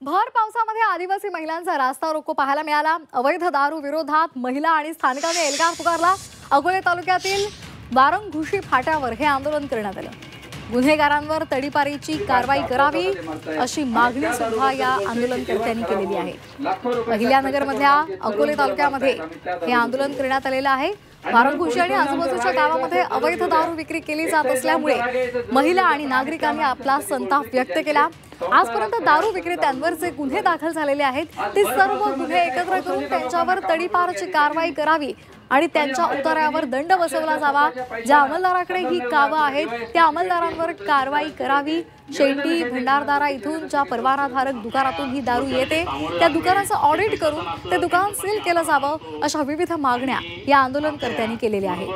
भर पावसामध्ये आदिवासी महिलांचा रास्ता रोको पाहायला मिळाला। अवैध दारू विरोधात महिला आणि स्थानिकांनी एल्गार पुकारला। अकोले तालुक्यातील वारंगुशी फाट्यावर हे आंदोलन करण्यात आलं। गुन्हेगारांवर तडीपारीची कारवाई करावी अशी मागणी सुद्धा या आंदोलनकर्त्यांनी केलेली आहे। अहिल्यानगरमधल्या अकोले तालुक्यामध्ये हे आंदोलन करण्यात आलेलं आहे। वारंगुशी आणि आजूबाजूच्या गावामध्ये अवैध दारू विक्री केली जात असल्यामुळे महिला आणि नागरिकांनी आपला संताप व्यक्त केला। आजपर्यंत दारू विक्रेत्यांवर जे गुन्हे दाखल झालेले आहेत ते सर्व गुन्हे एकत्र करून त्यांच्यावर तडीपारची कारवाई करावी आणि त्यांच्या उतार्यावर दंड बसवला जावा। ज्या अंमलदाराकडे ही कावं आहेत त्या अंमलदारांवर कारवाई करावी। शेंडी भंडारदारा इथून ज्या परवानाधारक दुकानातून ही दारू येते त्या दुकानाचं ऑडिट करून ते दुकान सील केलं जावं अशा विविध मागण्या या आंदोलनकर्त्यांनी केलेल्या आहेत।